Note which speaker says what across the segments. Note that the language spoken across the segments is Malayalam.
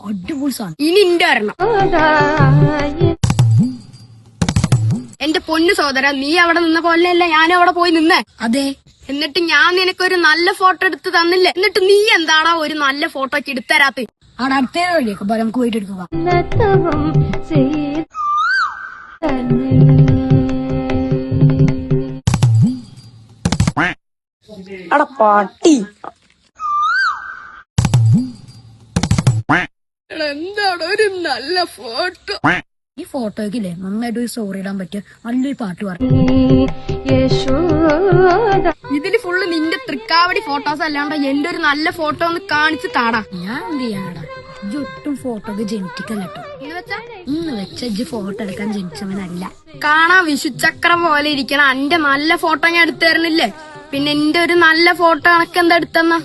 Speaker 1: അടിപൊളി സാധനം.
Speaker 2: ഇനി ഇന്റെ വരണം. എന്റെ പൊന്നു സഹോദര, നീ അവിടെ നിന്ന പോലെയല്ല ഞാനും അവിടെ പോയി നിന്നേ.
Speaker 1: അതെ,
Speaker 2: എന്നിട്ട് ഞാൻ നിനക്കൊരു നല്ല ഫോട്ടോ എടുത്ത് തന്നില്ലേ? എന്നിട്ട് നീ എന്താടാ ഒരു നല്ല ഫോട്ടോ ഒക്കെ എടുത്തരാത്ത?
Speaker 1: അവിടെ അടുത്തേക്ക് നമുക്ക് പോയിട്ട് എടുക്കുക.
Speaker 2: അട പാട്ടി, എന്താണ് ഒരു നല്ല ഫോട്ടോ?
Speaker 1: ഈ ഫോട്ടോക്കില്ലേ നന്നായിട്ട് ഒരു സ്റ്റോറി ഇടാൻ പറ്റിയ നല്ലൊരു പാട്ട് പറഞ്ഞു.
Speaker 2: ഇതില് ഫുള്ള് നിന്റെ തൃക്കാവടി ഫോട്ടോസ് അല്ലാണ്ട് എന്റെ ഒരു നല്ല ഫോട്ടോ ഒന്ന് കാണിച്ച് താടാ.
Speaker 1: ഞാൻ എന്ത് ചെയ്യാനാടാ, ഇജ്ജ് ഒട്ടും ഫോട്ടോക്ക് ജനിറ്റിക്കല്ല കേട്ടോ. ഇന്ന് വെച്ച ഇജ്ജ് ഫോട്ടോ എടുക്കാൻ ജനിച്ചവനല്ല.
Speaker 2: കാണാൻ വിഷുചക്രം പോലെ ഇരിക്കണ എന്റെ നല്ല ഫോട്ടോ ഞാൻ എടുത്തു തരുന്നില്ലേ? പിന്നെ എന്റെ ഒരു നല്ല ഫോട്ടോ കണക്കെന്താ എടുത്തെന്ന?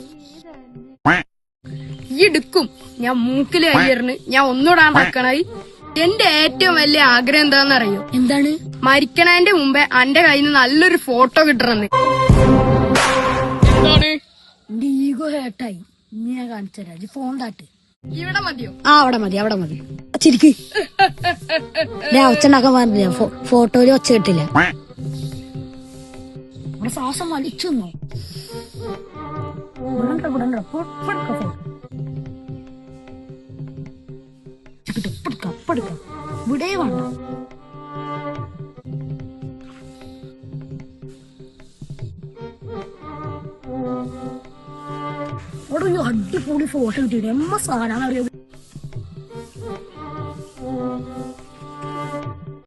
Speaker 2: ഈ എടുക്കും ഞാൻ മൂക്കില് കയ്യറിന് ഞാൻ ഒന്നുകൂടാണ്ടാക്കണായി. എന്റെ ഏറ്റവും വലിയ ആഗ്രഹം എന്താണെന്നറിയോ?
Speaker 1: എന്താണ്?
Speaker 2: മരിക്കണതിന്റെ മുമ്പേ എന്റെ കയ്യിൽ നിന്ന് നല്ലൊരു ഫോട്ടോ കിട്ടണമെന്ന്. എന്താണ്?
Speaker 1: എന്റെ ഈഗോ ഹേർട്ടായി. ഇനി ഞാൻ കാണിച്ചുതരാം. ഇജ്ജ് ഫോൺ താട്ട്.
Speaker 2: ഇവിടെ മതിയോ?
Speaker 1: അവിടെ മതി, അവിടെ മതി. ചിരിക്ക്. ഞാൻ ഒച്ച ഉണ്ടാക്കാൻ പറഞ്ഞില്ല, ഫോട്ടോയില് ഒച്ച കിട്ടില്ല. ഇവിടെ ശ്വാസം വലിച്ചു നിന്നോ? ഇവിടെ വേണ്ട. അവിടെ ഒരു അടിപൊളി ഫോട്ടോ കിട്ടിയിട്ട് എമ്മ സാധനം അറിയാം.